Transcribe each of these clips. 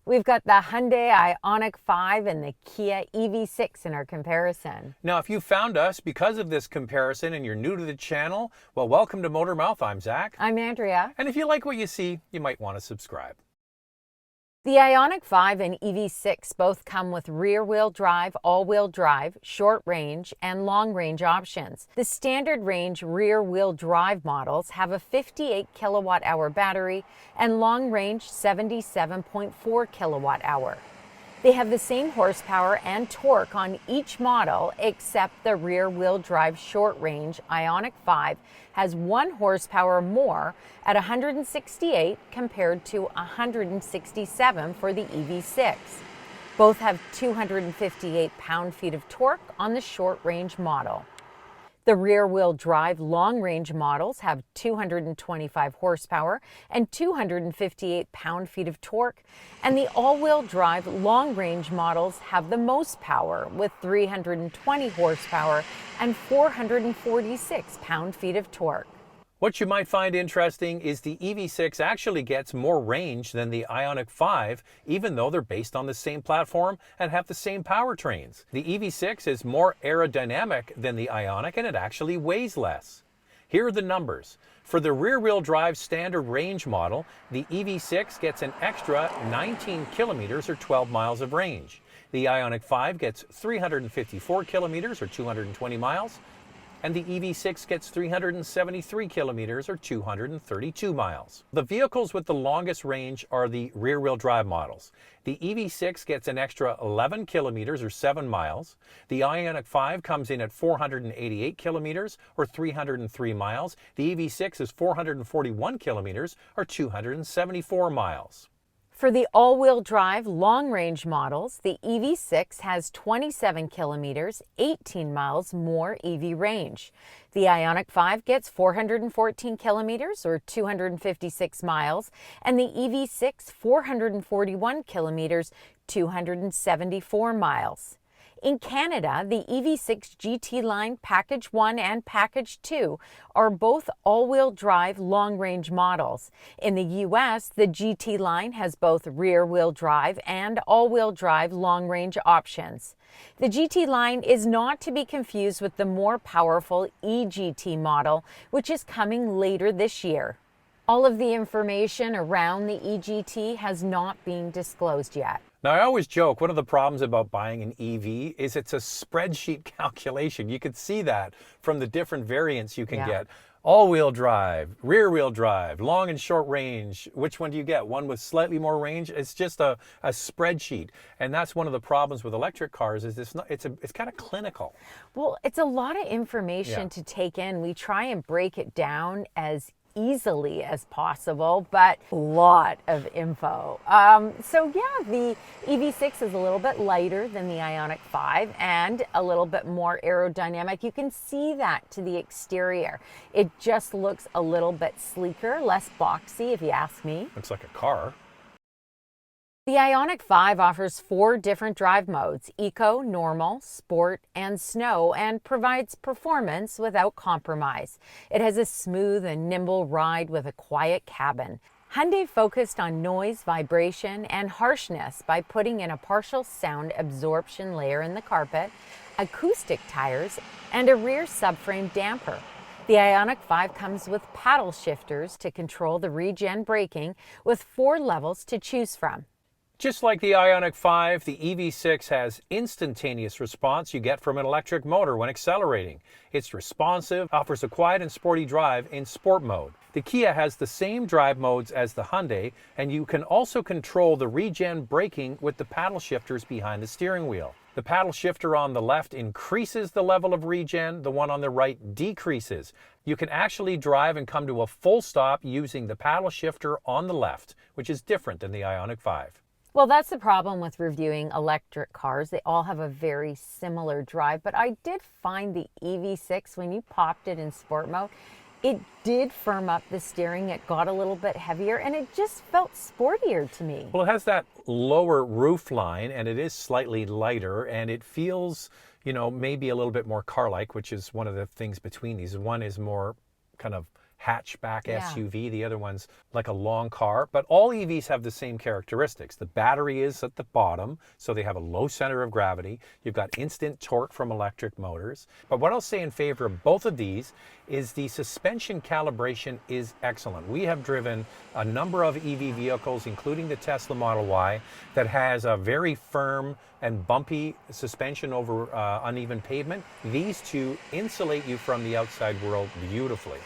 We've got the Hyundai IONIQ 5 and the Kia EV6 in our comparison. Now, if you found us because of this comparison and you're new to the channel, well, welcome to Motormouth. I'm Zach. I'm Andrea. And if you like what you see, you might want to subscribe. The IONIQ 5 and EV6 both come with rear-wheel drive, all-wheel drive, short range, and long-range options. The standard range rear-wheel drive models have a 58 kilowatt-hour battery and long-range 77.4 kilowatt-hour. They have the same horsepower and torque on each model, except the rear-wheel drive short-range IONIQ 5 has 1 horsepower more at 168 compared to 167 for the EV6. Both have 258 pound-feet of torque on the short-range model. The rear-wheel drive long-range models have 225 horsepower and 258 pound-feet of torque, and the all-wheel drive long-range models have the most power with 320 horsepower and 446 pound-feet of torque. What you might find interesting is the EV6 actually gets more range than the IONIQ 5, even though they're based on the same platform and have the same powertrains. The EV6 is more aerodynamic than the IONIQ, and it actually weighs less. Here are the numbers. For the rear-wheel drive standard range model, the EV6 gets an extra 19 kilometers or 12 miles of range. The IONIQ 5 gets 354 kilometers or 220 miles. And the EV6 gets 373 kilometers or 232 miles. The vehicles with the longest range are the rear-wheel drive models. The EV6 gets an extra 11 kilometers or 7 miles. The IONIQ 5 comes in at 488 kilometers or 303 miles. The EV6 is 441 kilometers or 274 miles. For the all-wheel drive long-range models, the EV6 has 27 kilometers, 18 miles more EV range. The IONIQ 5 gets 414 kilometers or 256 miles, and the EV6 441 kilometers, 274 miles. In Canada, the EV6 GT Line Package 1 and Package 2 are both all-wheel drive long-range models. In the US, the GT Line has both rear-wheel drive and all-wheel drive long-range options. The GT Line is not to be confused with the more powerful eGT model, which is coming later this year. All of the information around the eGT has not been disclosed yet. Now, I always joke, one of the problems about buying an EV is it's a spreadsheet calculation. You can see that from the different variants you can get. All-wheel drive, rear-wheel drive, long and short range. Which one do you get? One with slightly more range? It's just a spreadsheet. And that's one of the problems with electric cars is it's kind of clinical. Well, it's a lot of information to take in. We try and break it down as easily as possible, but a lot of info. So yeah, the EV6 is a little bit lighter than the IONIQ 5 and a little bit more aerodynamic. You can see that to the exterior. It just looks a little bit sleeker, less boxy if you ask me. Looks like a car. The IONIQ 5 offers 4 different drive modes: Eco, Normal, Sport, and Snow, and provides performance without compromise. It has a smooth and nimble ride with a quiet cabin. Hyundai focused on noise, vibration, and harshness by putting in a partial sound absorption layer in the carpet, acoustic tires, and a rear subframe damper. The IONIQ 5 comes with paddle shifters to control the regen braking with 4 levels to choose from. Just like the IONIQ 5, the EV6 has instantaneous response you get from an electric motor when accelerating. It's responsive, offers a quiet and sporty drive in sport mode. The Kia has the same drive modes as the Hyundai, and you can also control the regen braking with the paddle shifters behind the steering wheel. The paddle shifter on the left increases the level of regen, the one on the right decreases. You can actually drive and come to a full stop using the paddle shifter on the left, which is different than the IONIQ 5. Well, that's the problem with reviewing electric cars. They all have a very similar drive, but I did find the EV6, when you popped it in sport mode, it did firm up the steering. It got a little bit heavier and it just felt sportier to me. Well, it has that lower roof line and it is slightly lighter and it feels, maybe a little bit more car-like, which is one of the things between these. One is more kind of hatchback Yeah. SUV. The other one's like a long car. But all EVs have the same characteristics. The battery is at the bottom, so they have a low center of gravity. You've got instant torque from electric motors. But what I'll say in favor of both of these is the suspension calibration is excellent. We have driven a number of EV vehicles, including the Tesla Model Y, that has a very firm and bumpy suspension over uneven pavement. These two insulate you from the outside world beautifully.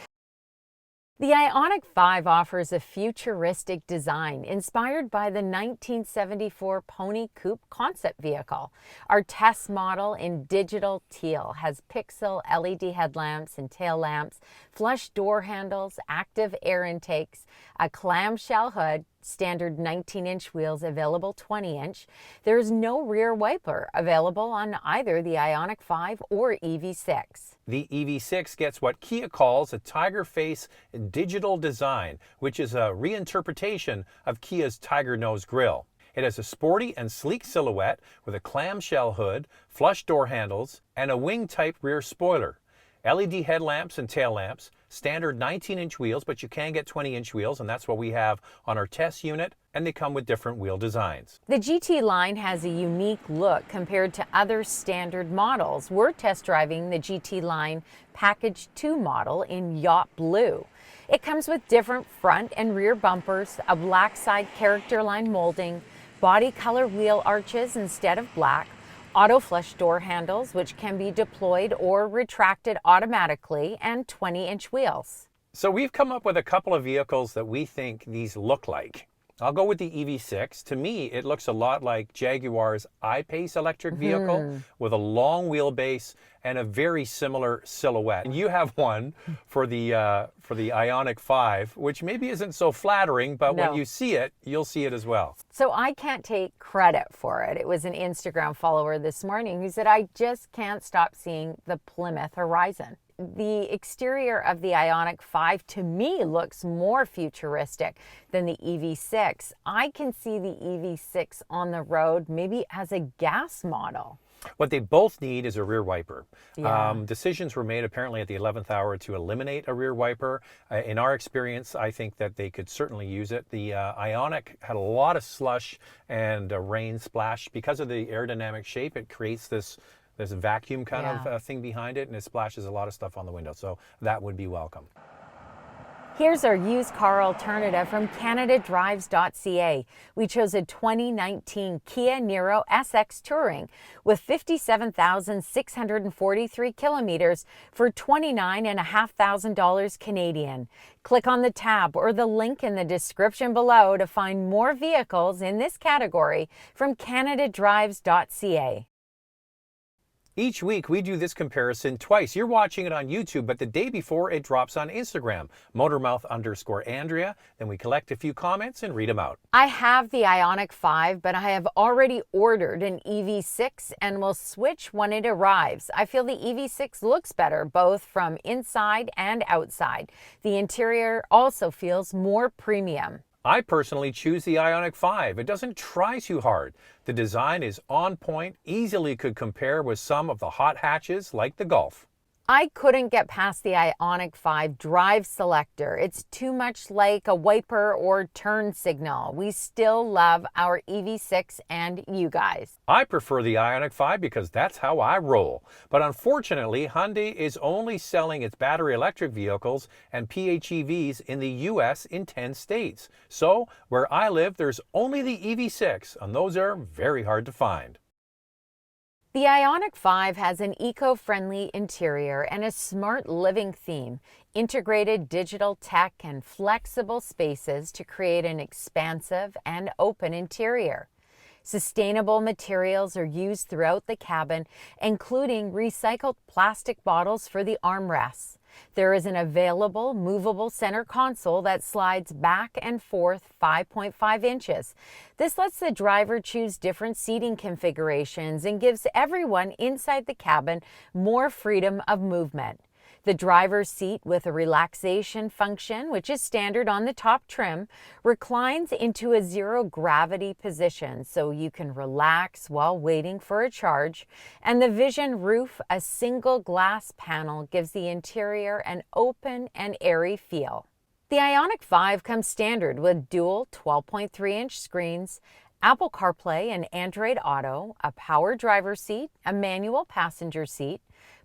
The IONIQ 5 offers a futuristic design inspired by the 1974 Pony Coupe concept vehicle. Our test model in digital teal has pixel LED headlamps and tail lamps, flush door handles, active air intakes, a clamshell hood, standard 19-inch wheels, available 20-inch. There is no rear wiper available on either the IONIQ 5 or EV6. The EV6 gets what Kia calls a tiger face digital design, which is a reinterpretation of Kia's tiger nose grille. It has a sporty and sleek silhouette with a clamshell hood, flush door handles, and a wing-type rear spoiler. LED headlamps and tail lamps, standard 19-inch wheels, but you can get 20-inch wheels, and that's what we have on our test unit, and they come with different wheel designs. The GT line has a unique look compared to other standard models. We're test driving the GT line Package 2 model in Yacht Blue. It comes with different front and rear bumpers, a black side character line molding, body color wheel arches instead of black, auto flush door handles, which can be deployed or retracted automatically, and 20-inch wheels. So we've come up with a couple of vehicles that we think these look like. I'll go with the EV6. To me, it looks a lot like Jaguar's I-Pace electric vehicle with a long wheelbase and a very similar silhouette. And you have one for the IONIQ 5, which maybe isn't so flattering, but when you see it, you'll see it as well. So I can't take credit for it. It was an Instagram follower this morning who said, I just can't stop seeing the Plymouth Horizon. The exterior of the IONIQ 5 to me looks more futuristic than the EV6. I can see the EV6 on the road maybe as a gas model. What they both need is a rear wiper. Yeah. Decisions were made apparently at the 11th hour to eliminate a rear wiper. In our experience, I think that they could certainly use it. The IONIQ had a lot of slush and rain splash. Because of the aerodynamic shape, it creates this vacuum kind of thing behind it, and it splashes a lot of stuff on the window. So that would be welcome. Here's our used car alternative from CanadaDrives.ca. We chose a 2019 Kia Niro SX Touring with 57,643 kilometers for $29,500 Canadian. Click on the tab or the link in the description below to find more vehicles in this category from CanadaDrives.ca. Each week we do this comparison twice. You're watching it on YouTube, but the day before it drops on Instagram, Motormouth_Andrea. Then we collect a few comments and read them out. I have the IONIQ 5, but I have already ordered an EV6 and will switch when it arrives. I feel the EV6 looks better both from inside and outside. The interior also feels more premium. I personally choose the IONIQ 5. It doesn't try too hard. The design is on point, easily could compare with some of the hot hatches like the Golf. I couldn't get past the IONIQ 5 drive selector. It's too much like a wiper or turn signal. We still love our EV6 and you guys. I prefer the IONIQ 5 because that's how I roll. But unfortunately, Hyundai is only selling its battery electric vehicles and PHEVs in the US in 10 states. So where I live, there's only the EV6, and those are very hard to find. The IONIQ 5 has an eco-friendly interior and a smart living theme, integrated digital tech and flexible spaces to create an expansive and open interior. Sustainable materials are used throughout the cabin, including recycled plastic bottles for the armrests. There is an available movable center console that slides back and forth 5.5 inches. This lets the driver choose different seating configurations and gives everyone inside the cabin more freedom of movement. The driver's seat with a relaxation function, which is standard on the top trim, reclines into a zero gravity position so you can relax while waiting for a charge. And the Vision roof, a single glass panel, gives the interior an open and airy feel. The IONIQ 5 comes standard with dual 12.3-inch screens, Apple CarPlay and Android Auto, a power driver's seat, a manual passenger seat,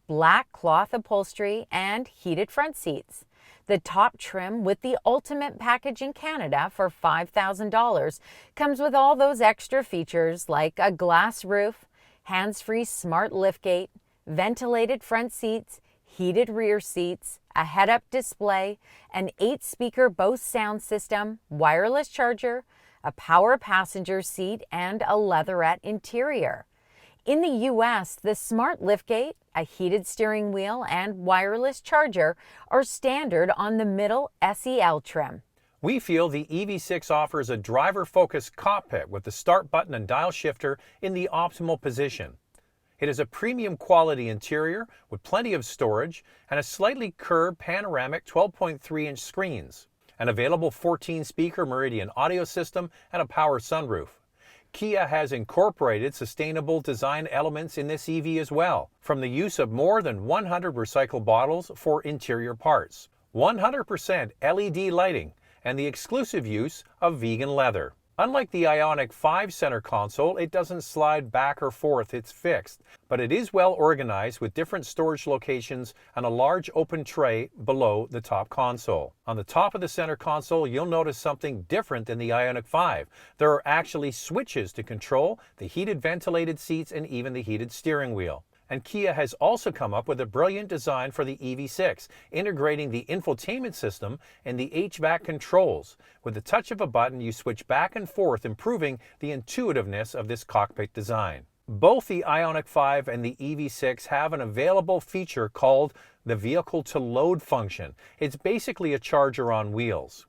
black cloth upholstery, and heated front seats. The top trim with the ultimate package in Canada for $5,000 comes with all those extra features like a glass roof, hands-free smart liftgate, ventilated front seats, heated rear seats, a head-up display, an 8-speaker Bose sound system, wireless charger, a power passenger seat, and a leatherette interior. In the U.S., the smart liftgate, a heated steering wheel, and wireless charger are standard on the middle SEL trim. We feel the EV6 offers a driver-focused cockpit with the start button and dial shifter in the optimal position. It is a premium quality interior with plenty of storage and a slightly curved panoramic 12.3-inch screens, an available 14-speaker Meridian audio system, and a power sunroof. Kia has incorporated sustainable design elements in this EV as well, from the use of more than 100 recycled bottles for interior parts, 100% LED lighting, and the exclusive use of vegan leather. Unlike the IONIQ 5 center console, it doesn't slide back or forth, it's fixed, but it is well organized with different storage locations and a large open tray below the top console. On the top of the center console, you'll notice something different than the IONIQ 5. There are actually switches to control the heated ventilated seats and even the heated steering wheel. And Kia has also come up with a brilliant design for the EV6, integrating the infotainment system and the HVAC controls. With the touch of a button, you switch back and forth, improving the intuitiveness of this cockpit design. Both the IONIQ 5 and the EV6 have an available feature called the vehicle to load function. It's basically a charger on wheels.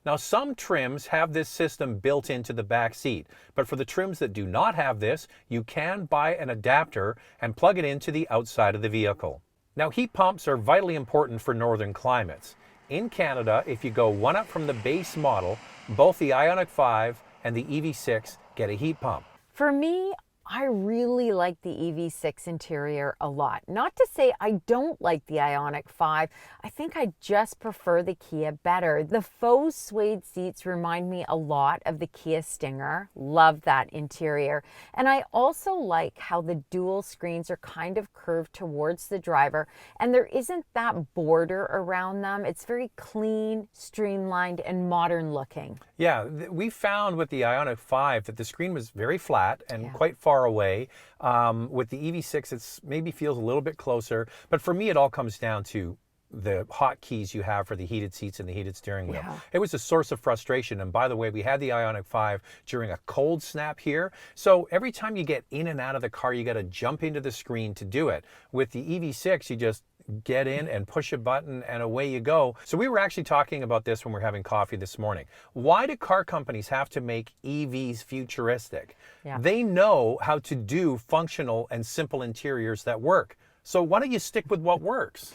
Now, some trims have this system built into the back seat, but for the trims that do not have this, you can buy an adapter and plug it into the outside of the vehicle. Now, heat pumps are vitally important for northern climates. In Canada, if you go one up from the base model, both the IONIQ 5 and the EV6 get a heat pump. For me, I really like the EV6 interior a lot. Not to say I don't like the IONIQ 5. I think I just prefer the Kia better. The faux suede seats remind me a lot of the Kia Stinger. Love that interior. And I also like how the dual screens are kind of curved towards the driver and there isn't that border around them. It's very clean, streamlined, and modern looking. Yeah, we found with the IONIQ 5 that the screen was very flat and quite far away. With the EV6, it maybe feels a little bit closer, but for me, it all comes down to the hotkeys you have for the heated seats and the heated steering wheel. Yeah. It was a source of frustration. And by the way, we had the IONIQ 5 during a cold snap here. So every time you get in and out of the car, you got to jump into the screen to do it. With the EV6, you just get in and push a button and away you go. So we were actually talking about this when we were having coffee this morning. Why do car companies have to make EVs futuristic? Yeah. They know how to do functional and simple interiors that work. So why don't you stick with what works?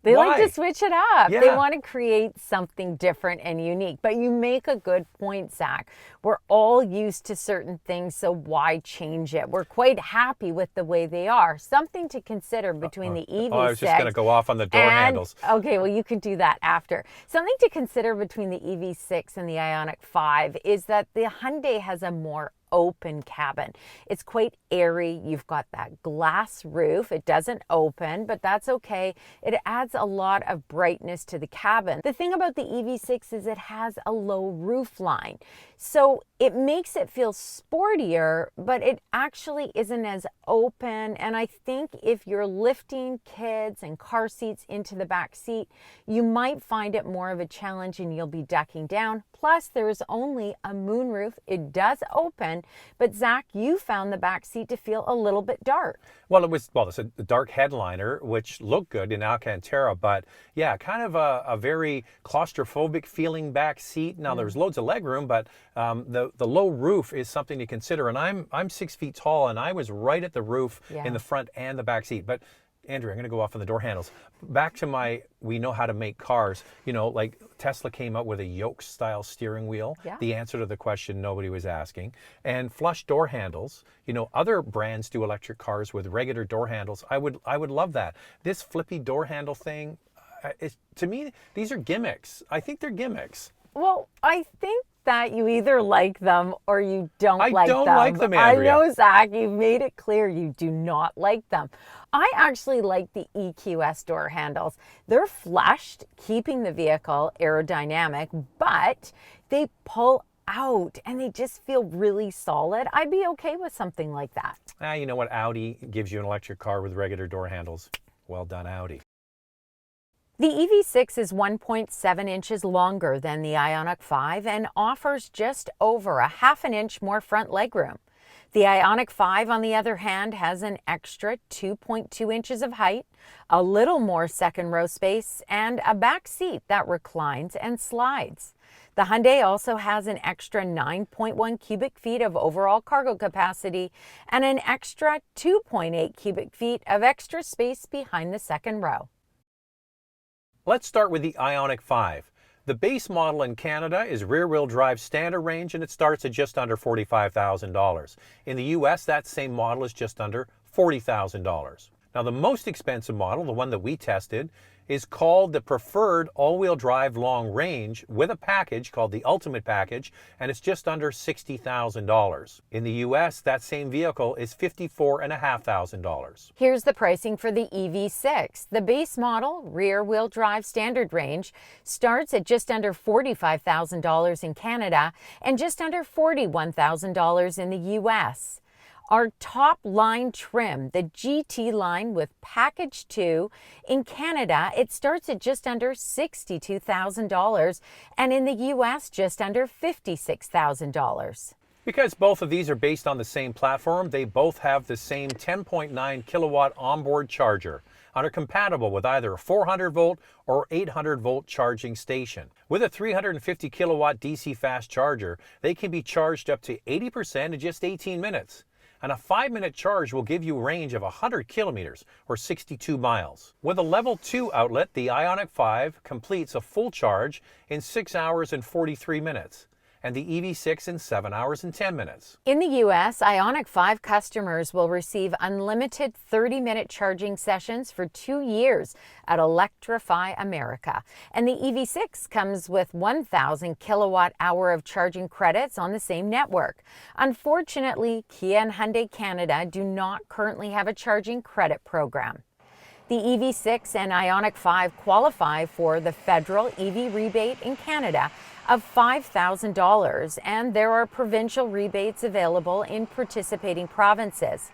They like to switch it up. Yeah. They want to create something different and unique. But you make a good point, Zach. We're all used to certain things, so why change it? We're quite happy with the way they are. Something to consider between the EV6 I was just going to go off on the door handles. Okay, well, you can do that after. Something to consider between the EV6 and the IONIQ 5 is that the Hyundai has a more open cabin. It's quite airy. You've got that glass roof. It doesn't open, but that's okay. It adds a lot of brightness to the cabin. The thing about the EV6 is it has a low roof line. So it makes it feel sportier, but it actually isn't as open. And I think if you're lifting kids and car seats into the back seat, you might find it more of a challenge and you'll be ducking down. Plus, there is only a moonroof. It does open, but Zach, you found the back seat to feel a little bit dark. Well, it's a dark headliner, which looked good in Alcantara, but yeah, kind of a very claustrophobic feeling back seat. Now, there's loads of legroom, but the low roof is something to consider. And I'm 6 feet tall, and I was right at the roof in the front and the back seat. But Andrew, I'm going to go off on the door handles. Back to my, we know how to make cars. You know, like Tesla came out with a yoke-style steering wheel. Yeah. The answer to the question nobody was asking. And flush door handles. You know, other brands do electric cars with regular door handles. I would love that. This flippy door handle thing, to me, these are gimmicks. I think they're gimmicks. Well, I think that you either like them or you don't like them. I don't like them, Andrea. I know, Zach, you've made it clear you do not like them. I actually like the EQS door handles. They're flushed, keeping the vehicle aerodynamic, but they pull out and they just feel really solid. I'd be okay with something like that. You know what? Audi gives you an electric car with regular door handles. Well done, Audi. The EV6 is 1.7 inches longer than the IONIQ 5 and offers just over a half an inch more front legroom. The IONIQ 5, on the other hand, has an extra 2.2 inches of height, a little more second row space, and a back seat that reclines and slides. The Hyundai also has an extra 9.1 cubic feet of overall cargo capacity and an extra 2.8 cubic feet of extra space behind the second row. Let's start with the IONIQ 5. The base model in Canada is rear-wheel drive standard range and it starts at just under $45,000. In the US, that same model is just under $40,000. Now the most expensive model, the one that we tested, is called the Preferred All-Wheel Drive Long Range with a package called the Ultimate Package, and it's just under $60,000. In the US, that same vehicle is $54,500. Here's the pricing for the EV6. The base model, rear-wheel drive standard range, starts at just under $45,000 in Canada and just under $41,000 in the US. Our top line trim, the GT line with Package 2, in Canada, it starts at just under $62,000 and in the US, just under $56,000. Because both of these are based on the same platform, they both have the same 10.9 kilowatt onboard charger and are compatible with either a 400 volt or 800 volt charging station. With a 350 kilowatt DC fast charger, they can be charged up to 80% in just 18 minutes. And a 5-minute charge will give you a range of 100 kilometers or 62 miles. With a level 2 outlet, the IONIQ 5 completes a full charge in 6 hours and 43 minutes. And the EV6 in 7 hours and 10 minutes. In the US, IONIQ 5 customers will receive unlimited 30-minute charging sessions for 2 years at Electrify America. And the EV6 comes with 1,000 kilowatt-hour of charging credits on the same network. Unfortunately, Kia and Hyundai Canada do not currently have a charging credit program. The EV6 and IONIQ 5 qualify for the federal EV rebate in Canada of $5,000, and there are provincial rebates available in participating provinces.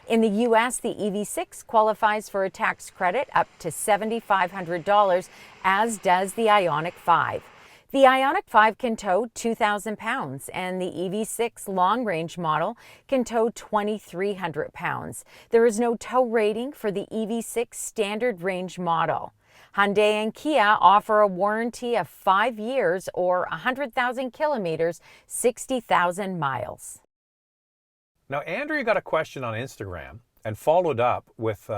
In the U.S., the EV6 qualifies for a tax credit up to $7,500, as does the IONIQ 5. The IONIQ 5 can tow 2,000 pounds, and the EV6 long-range model can tow 2,300 pounds. There is no tow rating for the EV6 standard range model. Hyundai and Kia offer a warranty of 5 years or 100,000 kilometers, 60,000 miles. Now, Andrea got a question on Instagram and followed up with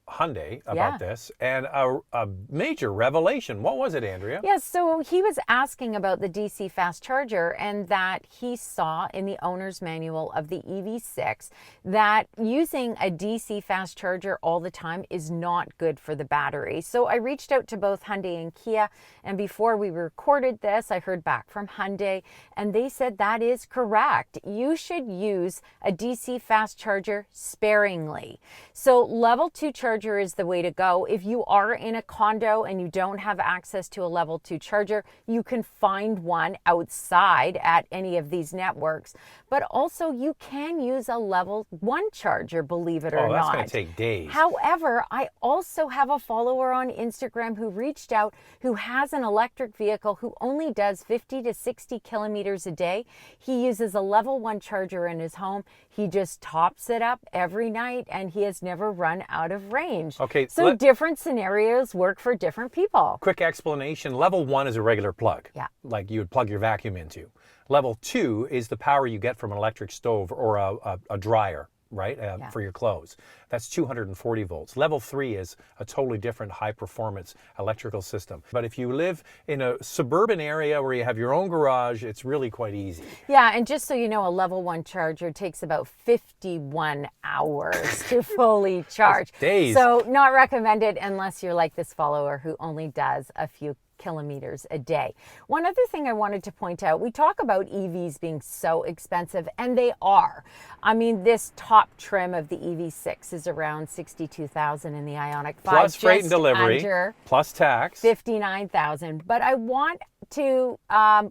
Hyundai about this, and a major revelation. What was it, Andrea? Yes, so he was asking about the DC fast charger, and that he saw in the owner's manual of the EV6 that using a DC fast charger all the time is not good for the battery. So I reached out to both Hyundai and Kia, and before we recorded this, I heard back from Hyundai, and they said that is correct. You should use a DC fast charger sparingly. So level 2 charger is the way to go. If you are in a condo and you don't have access to a level 2 charger, you can find one outside at any of these networks. But also you can use a level 1 charger, believe it or not. Oh, that's going to take days. However, I also have a follower on Instagram who reached out who has an electric vehicle who only does 50 to 60 kilometers a day. He uses a level 1 charger in his home. He just tops it up every night and he has never run out of range. Okay, so different scenarios work for different people. Quick explanation. Level 1 is a regular plug. Yeah. Like you would plug your vacuum into. Level 2 is the power you get from an electric stove or a dryer. right, for your clothes. That's 240 volts. Level 3 is a totally different high performance electrical system. But if you live in a suburban area where you have your own garage, it's really quite easy. Yeah, and just so you know, a level 1 charger takes about 51 hours to fully charge. Days. So not recommended unless you're like this follower who only does a few kilometers a day. One other thing I wanted to point out, we talk about EVs being so expensive, and they are. I mean, this top trim of the EV6 is around $62,000 in the IONIQ 5. Plus freight and delivery, under plus tax. $59,000. But I want to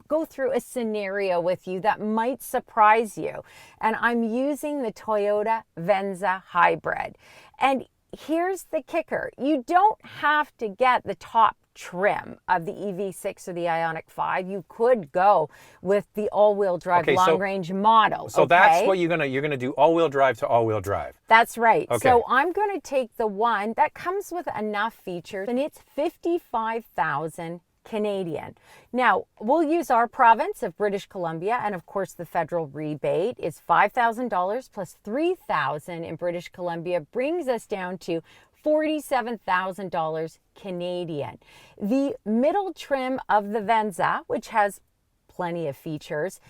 go through a scenario with you that might surprise you. And I'm using the Toyota Venza Hybrid. And here's the kicker. You don't have to get the top trim of the EV6 or the IONIQ 5. You could go with the all-wheel drive long-range model. So that's what you're gonna do, all-wheel drive to all-wheel drive. That's right. Okay. So I'm going to take the one that comes with enough features, and it's 55,000 Canadian. Now, we'll use our province of British Columbia, and of course the federal rebate is $5,000 plus $3,000 in British Columbia, brings us down to $47,000 Canadian. The middle trim of the Venza, which has plenty of features,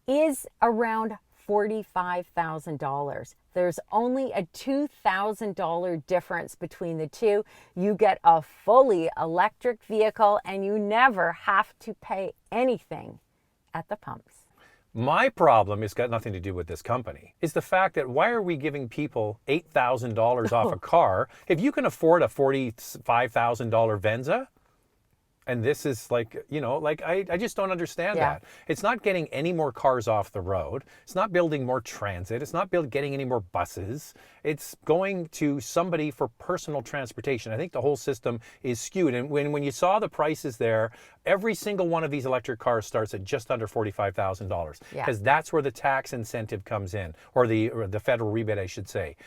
is around $45,000. There's only a $2,000 difference between the two. You get a fully electric vehicle, and you never have to pay anything at the pumps. My problem has got nothing to do with this company. Is the fact that why are we giving people $8,000 off a car if you can afford a $45,000 Venza? And this is like, you know, like I just don't understand that. It's not getting any more cars off the road. It's not building more transit. It's not getting any more buses. It's going to somebody for personal transportation. I think the whole system is skewed. And when you saw the prices there, every single one of these electric cars starts at just under $45,000 because that's where the tax incentive comes in, or the federal rebate, I should say.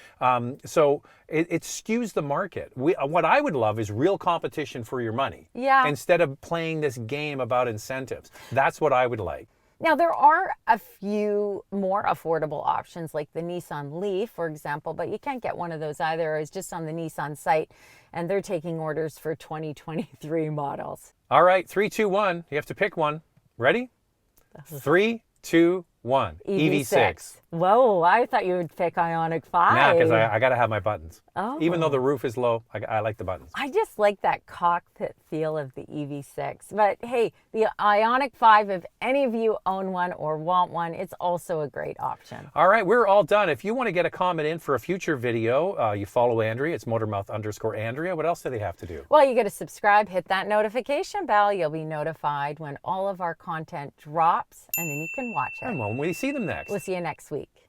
So it skews the market. What I would love is real competition for your money. Yeah. Instead of playing this game about incentives. That's what I would like. Now, there are a few more affordable options like the Nissan Leaf, for example, but you can't get one of those either. I was just on the Nissan site, and they're taking orders for 2023 models. All right, 3, 2, 1. You have to pick one. Ready? 3, 2, 1. EV6. Whoa, I thought you would pick IONIQ 5. Nah, because I got to have my buttons. Oh. Even though the roof is low, I like the buttons. I just like that cockpit feel of the EV6. But hey, the IONIQ 5, if any of you own one or want one, it's also a great option. All right, we're all done. If you want to get a comment in for a future video, you follow Andrea. It's Motormouth_Andrea. What else do they have to do? Well, you got to subscribe, hit that notification bell. You'll be notified when all of our content drops, and then you can watch it. And when we see them next. We'll see you next week.